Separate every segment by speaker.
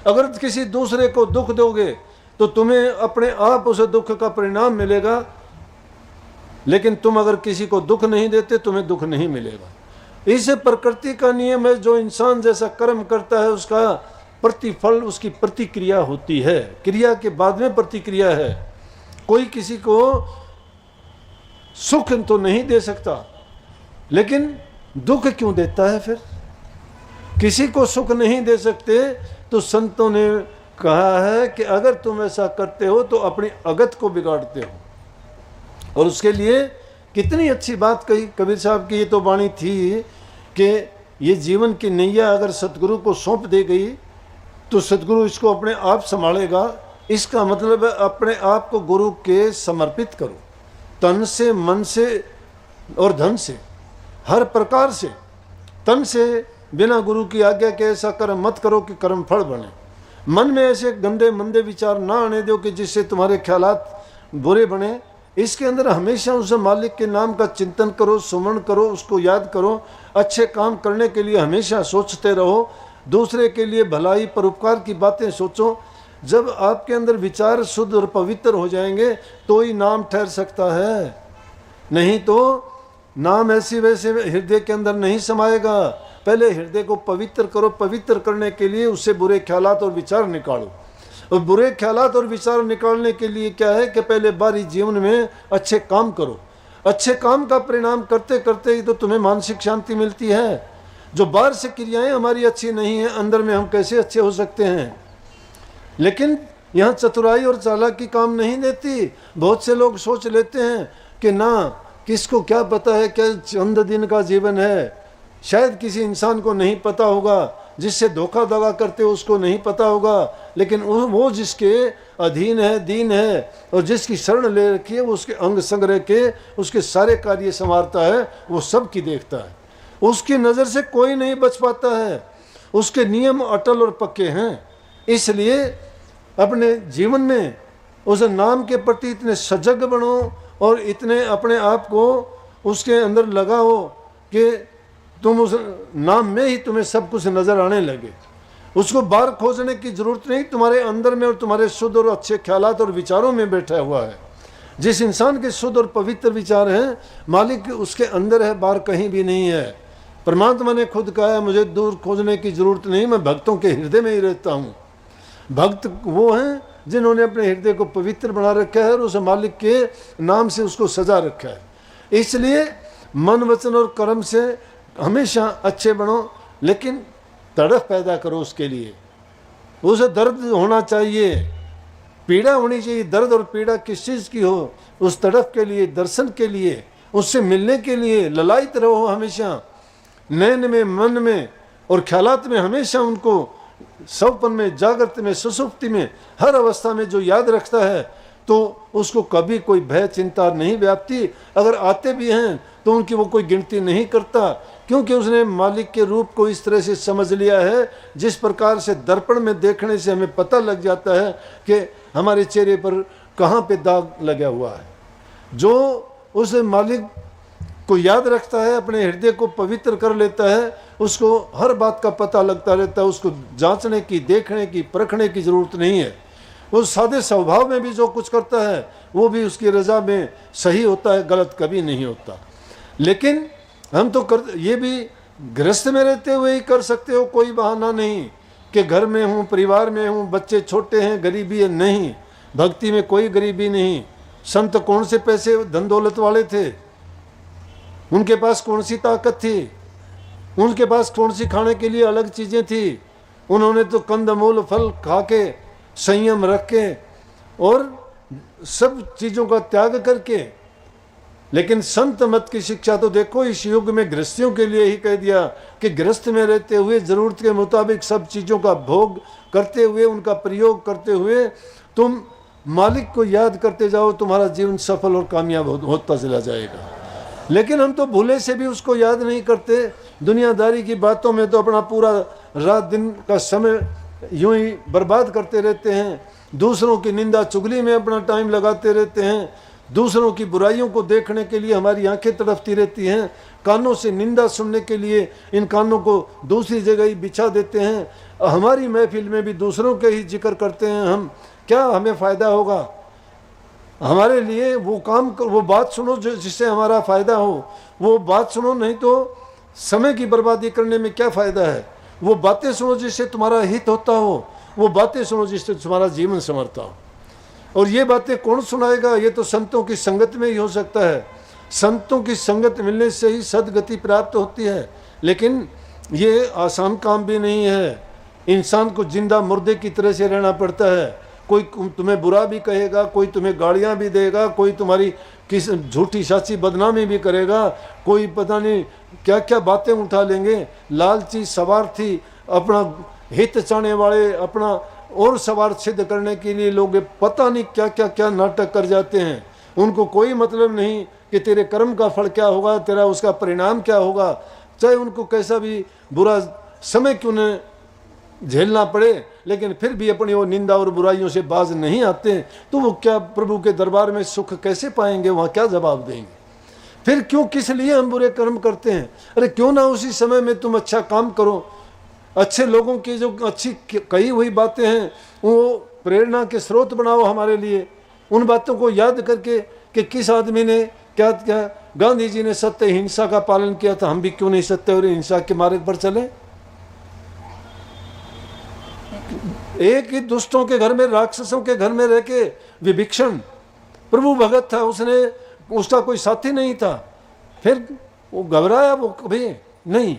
Speaker 1: अगर किसी दूसरे को दुख दोगे तो तुम्हें अपने आप उस दुख का परिणाम मिलेगा, लेकिन तुम अगर किसी को दुख नहीं देते तुम्हें दुख नहीं मिलेगा। इस प्रकृति का नियम है, जो इंसान जैसा कर्म करता है उसका प्रतिफल, उसकी प्रतिक्रिया होती है। क्रिया के बाद में प्रतिक्रिया है। कोई किसी को सुख तो नहीं दे सकता, लेकिन दुख क्यों देता है? फिर किसी को सुख नहीं दे सकते तो संतों ने कहा है कि अगर तुम ऐसा करते हो तो अपनी अगत को बिगाड़ते हो। और उसके लिए कितनी अच्छी बात कही कबीर साहब की। ये तो वाणी थी कि ये जीवन की नैया अगर सतगुरु को सौंप दी गई तो सतगुरु इसको अपने आप संभालेगा। इसका मतलब है अपने आप को गुरु के समर्पित करो, तन से, मन से और धन से, हर प्रकार से। तन से बिना गुरु की आज्ञा के ऐसा कर्म मत करो कि कर्म फल बने। मन में ऐसे गंदे मंदे विचार ना आने दो कि जिससे तुम्हारे ख्यालात बुरे बने। इसके अंदर हमेशा उस मालिक के नाम का चिंतन करो, सुमरण करो, उसको याद करो। अच्छे काम करने के लिए हमेशा सोचते रहो, दूसरे के लिए भलाई परोपकार की बातें सोचो। जब आपके अंदर विचार शुद्ध और पवित्र हो जाएंगे तो ही नाम ठहर सकता है, नहीं तो नाम ऐसी वैसे हृदय के अंदर नहीं समाएगा। पहले हृदय को पवित्र करो। पवित्र करने के लिए उससे बुरे ख्यालात और विचार निकालो। और बुरे ख्यालात और विचार निकालने के लिए क्या है कि पहले बारी जीवन में अच्छे काम करो। अच्छे काम का परिणाम करते करते ही तो तुम्हें मानसिक शांति मिलती है। जो बाहर से क्रियाएं हमारी अच्छी नहीं है, अंदर में हम कैसे अच्छे हो सकते हैं? लेकिन यहाँ चतुराई और चालाकी काम नहीं देती। बहुत से लोग सोच लेते हैं कि ना, किसको क्या पता है, क्या चंद दिन का जीवन है। शायद किसी इंसान को नहीं पता होगा, जिससे धोखा दगा करते हो उसको नहीं पता होगा, लेकिन वो जिसके अधीन है, दीन है और जिसकी शरण ले रखी है, वो उसके अंग संग रह के उसके सारे कार्य संवारता है, वो सब की देखता है। उसकी नज़र से कोई नहीं बच पाता है। उसके नियम अटल और पक्के हैं। इसलिए अपने जीवन में उस नाम के प्रति इतने सजग बनो और इतने अपने आप को उसके अंदर लगाओ कि तुम उस नाम में ही तुम्हें सब कुछ नज़र आने लगे। उसको बाहर खोजने की ज़रूरत नहीं, तुम्हारे अंदर में और तुम्हारे शुद्ध और अच्छे ख्यालात और विचारों में बैठा हुआ है। जिस इंसान के शुद्ध और पवित्र विचार हैं, मालिक उसके अंदर है, बाहर कहीं भी नहीं है। परमात्मा ने खुद कहा है, मुझे दूर खोजने की ज़रूरत नहीं, मैं भक्तों के हृदय में ही रहता हूँ। भक्त वो हैं जिन्होंने अपने हृदय को पवित्र बना रखा है और उस मालिक के नाम से उसको सजा रखा है। इसलिए मन, वचन और कर्म से हमेशा अच्छे बनो, लेकिन तड़फ पैदा करो उसके लिए। उसे दर्द होना चाहिए, पीड़ा होनी चाहिए। दर्द और पीड़ा किस चीज़ की हो, उस तड़फ के लिए, दर्शन के लिए, उससे मिलने के लिए ललायत रहो हमेशा। नैन में, मन में और ख्यालात में हमेशा उनको सवपन में, जागृत में, सुसुप्ति में, हर अवस्था में जो याद रखता है तो उसको कभी कोई भय चिंता नहीं व्यापती। अगर आते भी हैं तो उनकी वो कोई गिनती नहीं करता, क्योंकि उसने मालिक के रूप को इस तरह से समझ लिया है जिस प्रकार से दर्पण में देखने से हमें पता लग जाता है कि हमारे चेहरे पर कहाँ पे दाग लगा हुआ है। जो उस मालिक को याद रखता है, अपने हृदय को पवित्र कर लेता है, उसको हर बात का पता लगता रहता है। उसको जांचने की, देखने की, परखने की ज़रूरत नहीं है। वो सादे स्वभाव में भी जो कुछ करता है वो भी उसकी रज़ा में सही होता है, गलत कभी नहीं होता। लेकिन हम तो ये भी गृहस्थ में रहते हुए ही कर सकते हो, कोई बहाना नहीं कि घर में हूँ, परिवार में हूँ, बच्चे छोटे हैं, गरीबी है। नहीं, भक्ति में कोई गरीबी नहीं। संत कौन से पैसे धन दौलत वाले थे? उनके पास कौन सी ताकत थी? उनके पास कौन सी खाने के लिए अलग चीज़ें थी? उन्होंने तो कंदमूल फल खा के, संयम रख के और सब चीज़ों का त्याग करके। लेकिन संत मत की शिक्षा तो देखो, इस युग में गृहस्थियों के लिए ही कह दिया कि गृहस्थ में रहते हुए ज़रूरत के मुताबिक सब चीज़ों का भोग करते हुए, उनका प्रयोग करते हुए तुम मालिक को याद करते जाओ, तुम्हारा जीवन सफल और कामयाब होता चला जाएगा। लेकिन हम तो भूले से भी उसको याद नहीं करते। दुनियादारी की बातों में तो अपना पूरा रात दिन का समय यूं ही बर्बाद करते रहते हैं। दूसरों की निंदा चुगली में अपना टाइम लगाते रहते हैं। दूसरों की बुराइयों को देखने के लिए हमारी आंखें तड़पती रहती हैं। कानों से निंदा सुनने के लिए इन कानों को दूसरी जगह ही बिछा देते हैं। हमारी महफिल में भी दूसरों के ही जिक्र करते हैं हम, क्या हमें फ़ायदा होगा? हमारे लिए वो काम वो बात सुनो जो जिससे हमारा फ़ायदा हो, वो बात सुनो, नहीं तो समय की बर्बादी करने में क्या फ़ायदा है? वो बातें सुनो जिससे तुम्हारा हित होता हो, वो बातें सुनो जिससे तुम्हारा जीवन संवरता हो। और ये बातें कौन सुनाएगा? ये तो संतों की संगत में ही हो सकता है। संतों की संगत मिलने से ही सदगति प्राप्त होती है। लेकिन ये आसान काम भी नहीं है। इंसान को जिंदा मुर्दे की तरह से रहना पड़ता है। कोई तुम्हें बुरा भी कहेगा, कोई तुम्हें गालियाँ भी देगा, कोई तुम्हारी किस झूठी साची बदनामी भी करेगा, कोई पता नहीं क्या क्या बातें उठा लेंगे। लालची स्वार्थी, अपना हित चाहने वाले, अपना और स्वार्थ सिद्ध करने के लिए लोग पता नहीं क्या क्या क्या नाटक कर जाते हैं। उनको कोई मतलब नहीं कि तेरे कर्म का फल क्या होगा, तेरा उसका परिणाम क्या होगा। चाहे उनको कैसा भी बुरा समय क्यों न झेलना पड़े, लेकिन फिर भी अपनी वो निंदा और बुराइयों से बाज नहीं आते, तो वो क्या प्रभु के दरबार में सुख कैसे पाएंगे? वहाँ क्या जवाब देंगे? फिर क्यों, किस लिए हम बुरे कर्म करते हैं? अरे क्यों ना उसी समय में तुम अच्छा काम करो। अच्छे लोगों की जो अच्छी कही हुई बातें हैं वो प्रेरणा के स्रोत बनाओ हमारे लिए। उन बातों को याद करके कि किस आदमी ने क्या क्या, गांधी जी ने सत्य हिंसा का पालन किया था, हम भी क्यों नहीं सत्य और हिंसा के मार्ग पर चले? एक ही दुष्टों के घर में, राक्षसों के घर में रह के विभीषण प्रभु भगत था, उसका कोई साथी नहीं था, फिर वो घबराया? वो कभी नहीं।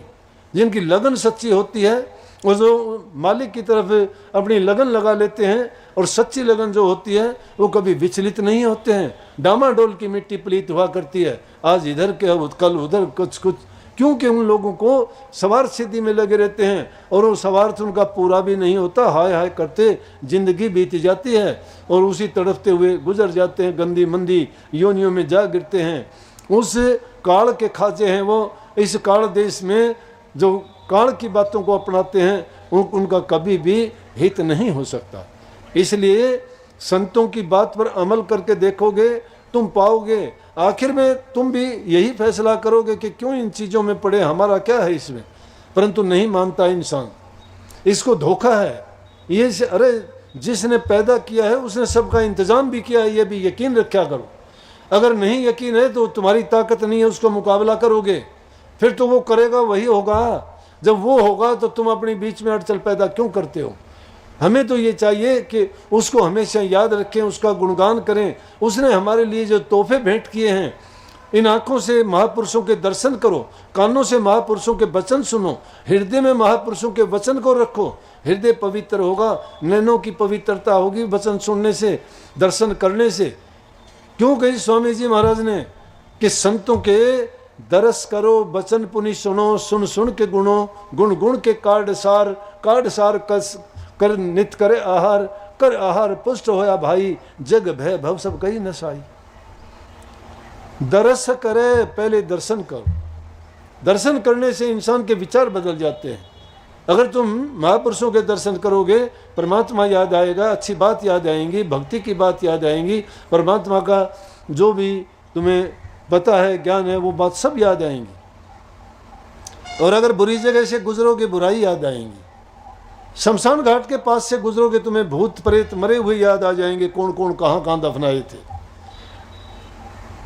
Speaker 1: जिनकी लगन सच्ची होती है, वो जो मालिक की तरफ अपनी लगन लगा लेते हैं, और सच्ची लगन जो होती है वो कभी विचलित नहीं होते हैं। डामाडोल की मिट्टी पलीत हुआ करती है, आज इधर के कल उधर कुछ कुछ, क्योंकि उन लोगों को स्वार्थ सिद्धि में लगे रहते हैं, और वो स्वार्थ उनका पूरा भी नहीं होता। हाय हाय करते जिंदगी बीत जाती है, और उसी तड़पते हुए गुजर जाते हैं, गंदी मंदी योनियों में जा गिरते हैं। उस काल के खाजे हैं वो। इस काल देश में जो काल की बातों को अपनाते हैं उनका कभी भी हित नहीं हो सकता। इसलिए संतों की बात पर अमल करके देखोगे, तुम पाओगे। आखिर में तुम भी यही फैसला करोगे कि क्यों इन चीज़ों में पड़े, हमारा क्या है इसमें। परंतु नहीं मानता इंसान, इसको धोखा है ये। अरे जिसने पैदा किया है उसने सबका इंतजाम भी किया है, ये भी यकीन रखा करो। अगर नहीं यकीन है तो तुम्हारी ताकत नहीं है उसको मुकाबला करोगे, फिर तो वो करेगा वही होगा। जब वो होगा तो तुम अपनी बीच में अड़चन पैदा क्यों करते हो? हमें तो ये चाहिए कि उसको हमेशा याद रखें, उसका गुणगान करें। उसने हमारे लिए जो तोहफे भेंट किए हैं, इन आँखों से महापुरुषों के दर्शन करो, कानों से महापुरुषों के वचन सुनो, हृदय में महापुरुषों के वचन को रखो। हृदय पवित्र होगा, नैनों की पवित्रता होगी वचन सुनने से, दर्शन करने से। क्यों कही स्वामी जी महाराज ने कि संतों के दरस करो, वचन पुनि सुनो, सुन सुन के गुणों, गुण गुण के काढ़ सार कस कर नित करे आहार, कर आहार पुष्ट होया भाई, जग भय भव सब कही नसाई। दरस करे, पहले दर्शन करो। दर्शन करने से इंसान के विचार बदल जाते हैं। अगर तुम महापुरुषों के दर्शन करोगे, परमात्मा याद आएगा, अच्छी बात याद आएंगी, भक्ति की बात याद आएंगी, परमात्मा का जो भी तुम्हें पता है, ज्ञान है, वो बात सब याद आएंगी। और अगर बुरी जगह से गुजरोगे, बुराई याद आएंगी। शमशान घाट के पास से गुजरोगे, तुम्हें भूत प्रेत मरे हुए याद आ जाएंगे, कौन कौन कहाँ कहाँ दफनाए थे।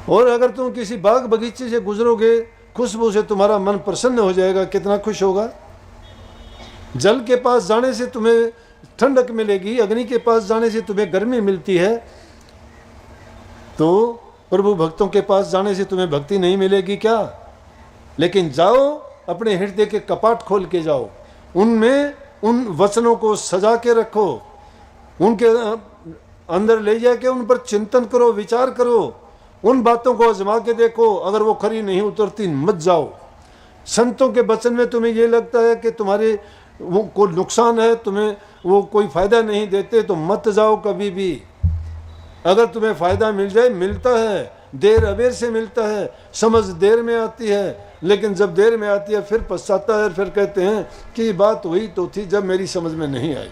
Speaker 1: और अगर तुम किसी बाग बगीचे से गुजरोगे, खुशबू से तुम्हारा मन प्रसन्न हो जाएगा, कितना खुश होगा। जल के पास जाने से तुम्हें ठंडक मिलेगी, अग्नि के पास जाने से तुम्हें गर्मी मिलती है, तो प्रभु भक्तों के पास जाने से तुम्हें भक्ति नहीं मिलेगी क्या? लेकिन जाओ, अपने हृदय के कपाट खोल के जाओ, उनमें उन वचनों को सजा के रखो, उनके अंदर ले जाके उन पर चिंतन करो, विचार करो, उन बातों को आजमा के देखो। अगर वो खरी नहीं उतरती, मत जाओ। संतों के वचन में तुम्हें ये लगता है कि तुम्हारे वो कोई नुकसान है, तुम्हें वो कोई फ़ायदा नहीं देते, तो मत जाओ कभी भी। अगर तुम्हें फ़ायदा मिल जाए, मिलता है, देर अबेर से मिलता है, समझ देर में आती है, लेकिन जब देर में आती है फिर पछताता है, फिर कहते हैं कि बात वही तो थी जब मेरी समझ में नहीं आई।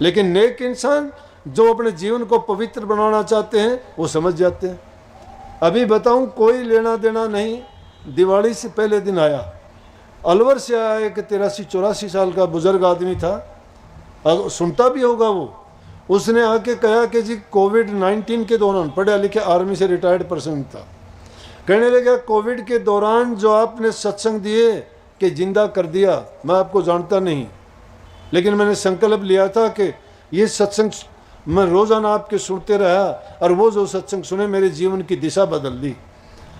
Speaker 1: लेकिन नेक इंसान जो अपने जीवन को पवित्र बनाना चाहते हैं, वो समझ जाते हैं। अभी बताऊं, कोई लेना देना नहीं, दिवाली से पहले दिन आया, अलवर से आया, एक 83-84 साल का बुजुर्ग आदमी था। सुनता भी होगा वो। उसने आके कहा कि जी कोविड-19 के दौरान, पढ़ा लिखे आर्मी से रिटायर्ड पर्सन था, कहने लगा कोविड के दौरान जो आपने सत्संग दिए कि जिंदा कर दिया, मैं आपको जानता नहीं, लेकिन मैंने संकल्प लिया था कि ये सत्संग मैं रोज़ाना आपके सुनते रहा, और वो जो सत्संग सुने मेरे जीवन की दिशा बदल दी।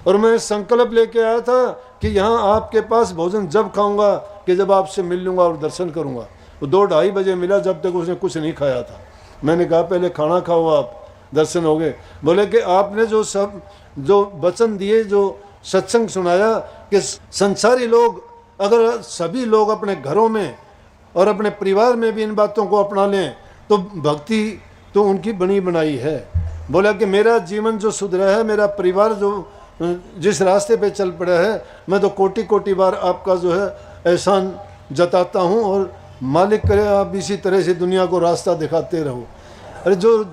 Speaker 1: और मैं संकल्प लेके आया था कि यहाँ आपके पास भोजन जब खाऊंगा कि जब आपसे मिल लूँगा और दर्शन करूँगा। वो 2-2:30 बजे मिला, जब तक उसने कुछ नहीं खाया था। मैंने कहा पहले खाना खाओ, आप दर्शन हो गए। बोले कि आपने जो वचन दिए, जो सत्संग सुनाया कि संसारी लोग, अगर सभी लोग अपने घरों में और अपने परिवार में भी इन बातों को अपना लें तो भक्ति तो उनकी बनी बनाई है। बोला कि मेरा जीवन जो सुधरा है, मेरा परिवार जो जिस रास्ते पे चल पड़ा है, मैं तो कोटि कोटि बार आपका जो है एहसान जताता हूँ, और मालिक करे आप इसी तरह से दुनिया को रास्ता दिखाते रहो। अरे जो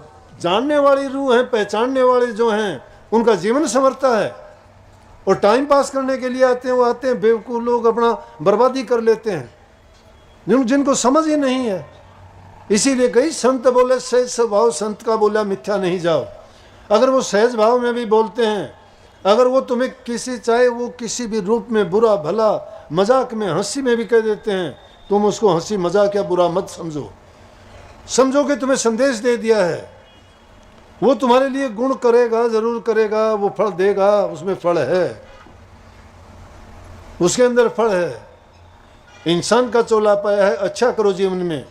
Speaker 1: जानने वाली रूह है, पहचानने वाले जो हैं, उनका जीवन संवरता है। और टाइम पास करने के लिए आते हैं, वो आते हैं बेवकूफ़ लोग, अपना बर्बादी कर लेते हैं जिनको समझ ही नहीं है। इसीलिए कई संत बोले सहज स्वभाव संत का बोला मिथ्या नहीं जाओ। अगर वो सहज भाव में भी बोलते हैं, अगर वो तुम्हें चाहे वो किसी भी रूप में बुरा भला मजाक में हंसी में भी कह देते हैं, तुम उसको हंसी मजाक या बुरा मत समझो कि तुम्हें संदेश दे दिया है। वो तुम्हारे लिए गुण करेगा, जरूर करेगा, वो फल देगा, उसमें फल है, उसके अंदर फल है। इंसान का चोला पाया है, अच्छा करो जीवन में,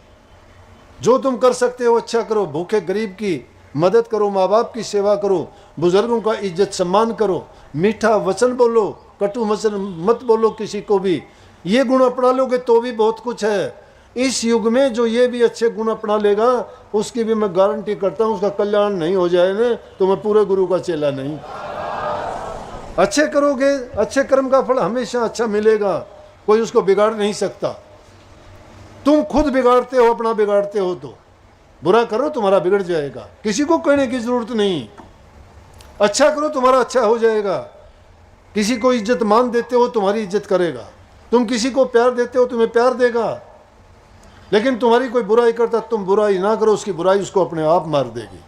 Speaker 1: जो तुम कर सकते हो अच्छा करो। भूखे गरीब की मदद करो, माँ बाप की सेवा करो, बुजुर्गों का इज्जत सम्मान करो, मीठा वचन बोलो, कटु वचन मत बोलो किसी को भी। ये गुण अपना लोगे तो भी बहुत कुछ है। इस युग में जो ये भी अच्छे गुण अपना लेगा, उसकी भी मैं गारंटी करता हूँ उसका कल्याण नहीं हो जाए ना तो मैं पूरे गुरु का चेला नहीं। अच्छे करोगे, अच्छे कर्म का फल हमेशा अच्छा मिलेगा, कोई उसको बिगाड़ नहीं सकता। तुम खुद बिगाड़ते हो, अपना बिगाड़ते हो तो बुरा करो तुम्हारा बिगड़ जाएगा, किसी को कहने की जरूरत नहीं। अच्छा करो तुम्हारा अच्छा हो जाएगा। किसी को इज्जत मान देते हो तुम्हारी इज्जत करेगा, तुम किसी को प्यार देते हो तुम्हें प्यार देगा। लेकिन तुम्हारी कोई बुराई करता, तुम बुराई ना करो, उसकी बुराई उसको अपने आप मार देगी।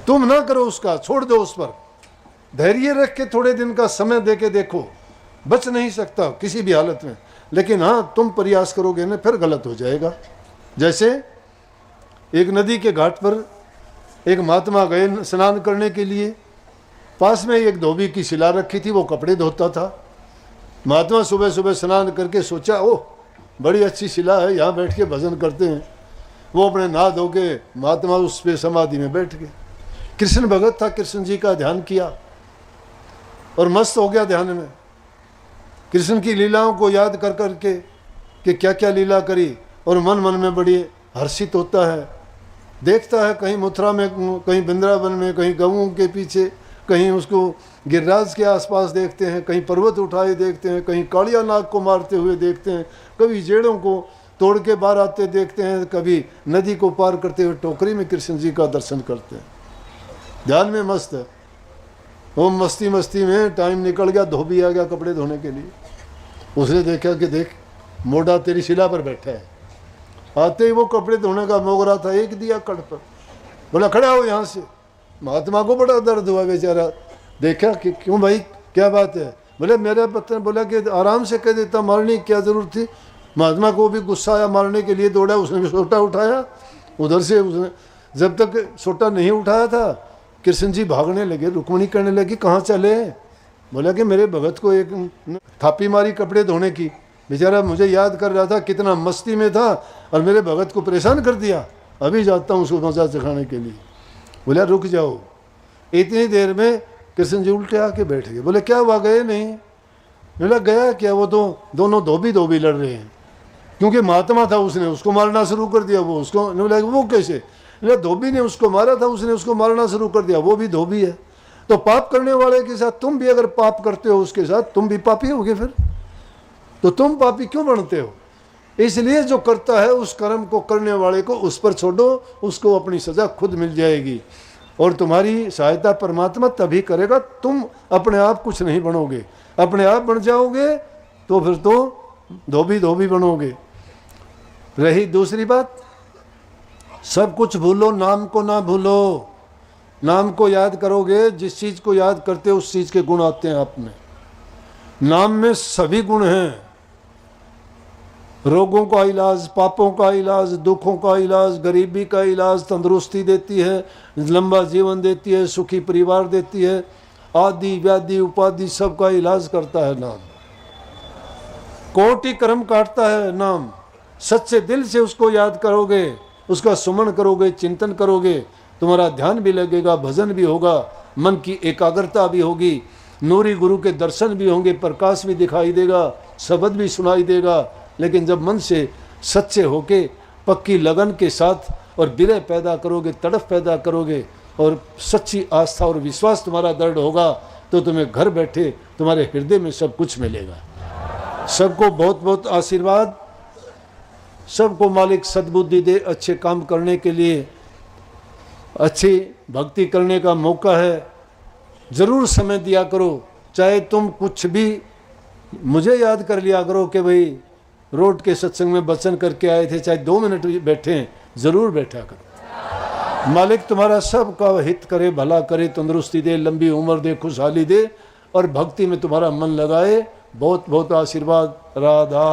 Speaker 1: तुम ना करो उसका, छोड़ दो उस पर, धैर्य रख के थोड़े दिन का समय दे के देखो, बच नहीं सकता किसी भी हालत में। लेकिन हाँ, तुम प्रयास करोगे ना फिर गलत हो जाएगा। जैसे एक नदी के घाट पर एक महात्मा गए स्नान करने के लिए, पास में एक धोबी की शिला रखी थी, वो कपड़े धोता था। महात्मा सुबह सुबह स्नान करके सोचा, ओह बड़ी अच्छी शिला है, यहाँ बैठ के भजन करते हैं। वो अपने नहा धो के महात्मा उस पर समाधि में बैठ गए। कृष्ण भगत था, कृष्ण जी का ध्यान किया और मस्त हो गया ध्यान में। कृष्ण की लीलाओं को याद कर करके कि क्या क्या लीला करी, और मन मन में बड़ी हर्षित होता है। देखता है कहीं मथुरा में, कहीं वृंदावन में, कहीं गऊओं के पीछे, कहीं उसको गिरिराज के आसपास देखते हैं, कहीं पर्वत उठाए देखते हैं, कहीं कालिया नाग को मारते हुए देखते हैं, कभी जेड़ों को तोड़ के बाहर आते देखते हैं, कभी नदी को पार करते हुए टोकरी में कृष्ण जी का दर्शन करते हैं। ध्यान में मस्त है। वो मस्ती मस्ती में टाइम निकल गया, धोबी आ गया कपड़े धोने के लिए। उसने देखा कि देख मोटा तेरी शिला पर बैठा है। आते ही वो कपड़े धोने का मोगरा था, एक दिया कड़ पर, बोला खड़ा हो यहाँ से। महात्मा को बड़ा दर्द हुआ बेचारा, देखा कि क्यों भाई क्या बात है। बोले मेरा पत्नी, बोला कि आराम से कह देता, मारने की क्या जरूरत थी। महात्मा को भी गुस्सा आया, मारने के लिए दौड़ा, उसने भी सोटा उठाया उधर से। उसने जब तक सोटा नहीं उठाया था, कृष्ण जी भागने लगे। रुक्मिणी कहने लगी कहाँ चले। बोला कि मेरे भगत को एक थापी मारी कपड़े धोने की, बेचारा मुझे याद कर रहा था, कितना मस्ती में था और मेरे भगत को परेशान कर दिया, अभी जाता हूँ उसको मजा चखाने के लिए। बोला रुक जाओ। इतनी देर में कृष्ण जी उल्टे आके बैठ गए। बोले क्या हुआ, गए नहीं। बोला गया क्या, वो तो दोनों धोबी लड़ रहे हैं। क्योंकि महात्मा था, उसने उसको मारना शुरू कर दिया। वो उसको बोला वो कैसे, धोबी ने उसको मारा था, उसने उसको मारना शुरू कर दिया, वो भी धोबी है। तो पाप करने वाले के साथ तुम भी अगर पाप करते हो, उसके साथ तुम भी पापी होगे, फिर तो तुम पापी क्यों बनते हो। इसलिए जो करता है उस कर्म को करने वाले को उस पर छोड़ो, उसको अपनी सजा खुद मिल जाएगी। और तुम्हारी सहायता परमात्मा तभी करेगा, तुम अपने आप कुछ नहीं बनोगे। अपने आप बन जाओगे तो फिर तो धोबी बनोगे। रही दूसरी बात, सब कुछ भूलो, नाम को ना भूलो। नाम को याद करोगे, जिस चीज को याद करते हो उस चीज के गुण आते हैं आप में। नाम में सभी गुण हैं, रोगों का इलाज, पापों का इलाज, दुखों का इलाज, गरीबी का इलाज, तंदुरुस्ती देती है, लंबा जीवन देती है, सुखी परिवार देती है, आदि व्याधि उपाधि सबका इलाज करता है नाम। कोटि कर्म काटता है नाम। सच्चे दिल से उसको याद करोगे, उसका सुमन करोगे, चिंतन करोगे, तुम्हारा ध्यान भी लगेगा, भजन भी होगा, मन की एकाग्रता भी होगी, नूरी गुरु के दर्शन भी होंगे, प्रकाश भी दिखाई देगा, शब्द भी सुनाई देगा। लेकिन जब मन से सच्चे होके पक्की लगन के साथ और विरह पैदा करोगे, तड़फ पैदा करोगे और सच्ची आस्था और विश्वास तुम्हारा दृढ़ होगा, तो तुम्हें घर बैठे तुम्हारे हृदय में सब कुछ मिलेगा। सबको बहुत बहुत आशीर्वाद। सबको मालिक सद्बुद्धि दे अच्छे काम करने के लिए, अच्छी भक्ति करने का मौका है। ज़रूर समय दिया करो, चाहे तुम कुछ भी मुझे याद कर लिया करो कि भाई रोड के सत्संग में वचन करके आए थे, चाहे 2 मिनट बैठे, ज़रूर बैठा करो। मालिक तुम्हारा सबका हित करे, भला करे, तंदुरुस्ती दे, लंबी उम्र दे, खुशहाली दे और भक्ति में तुम्हारा मन लगाए। बहुत बहुत आशीर्वाद। राधा।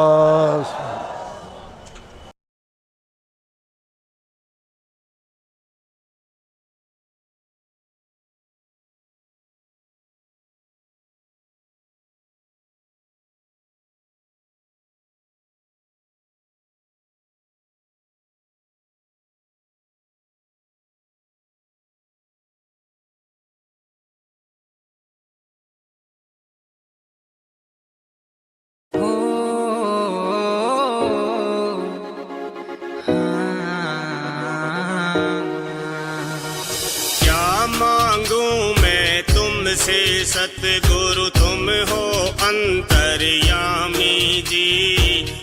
Speaker 2: से सतगुरु तुम हो अंतर्यामी जी,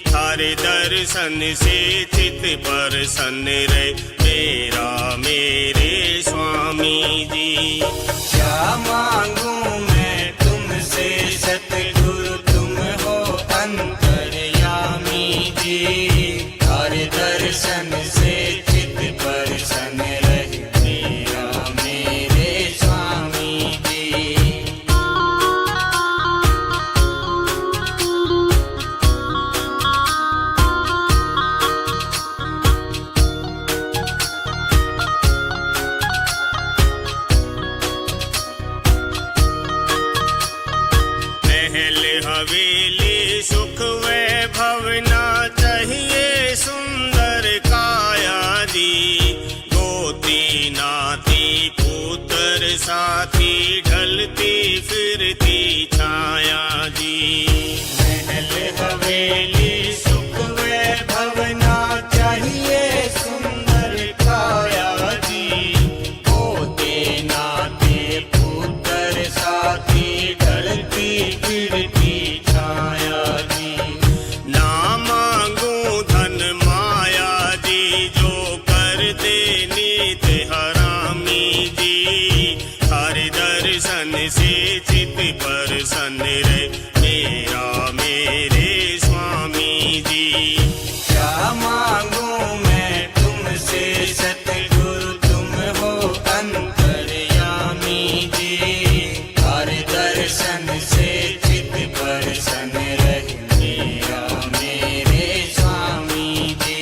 Speaker 2: हर दर्शन से चित प्रसन्न रहे मेरा मेरे स्वामी जी। क्या मांगू मैं तुमसे सतगुरु तुम हो अंतर्यामी जी, हर दर्शन से चित प्रसन्न रहे मेरा मेरे स्वामी जी। हवेली सुख वैभव ना चाहिए सुंदर काया दी, गोती नाती पुत्र साथी ढलती फिरती छाया जी। महल हवेली सुख वैभव ना चाहिए सुंदर काया दी, गोते नाते पुत्र साथी ढलती फिरती छाया जी। ना मांगू धन माया जी, जो कर दे नीत हरामी जी, हर दर्शन से चित प्रसन्न रहे मेरा मेरे स्वामी जी। क्या मांगू मैं तुमसे सतगुरु तुम हो अंतर्यामी जी, हर दर्शन से चित प्रसन्न रहे मेरा मेरे स्वामी जी।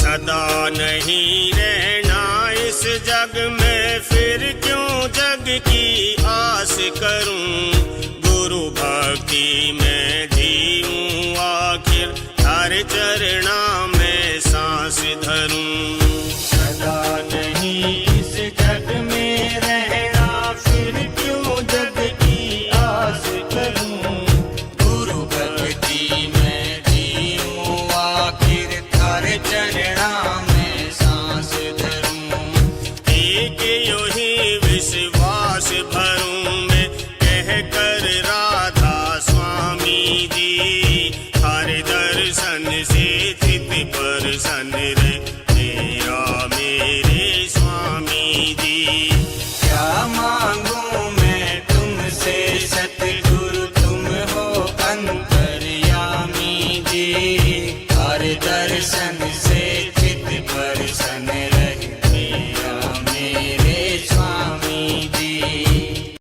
Speaker 2: सदा नहीं रहना इस जग में, फिर क्यों जग की आस करूं, गुरु भक्ति में जीऊं आखिर हर चरणा में सांस धरूं। सदा नहीं इस जग में रहना, फिर क्यों जग की आस करूं, गुरु भक्ति में जीऊं आखिर हर चरणा में सांस धरूं। एक यो ही विश्वास भरूं मैं कह कर राधा स्वामी जी, हर दर्शन से चित प्रसन्न रहे मेरा मेरे की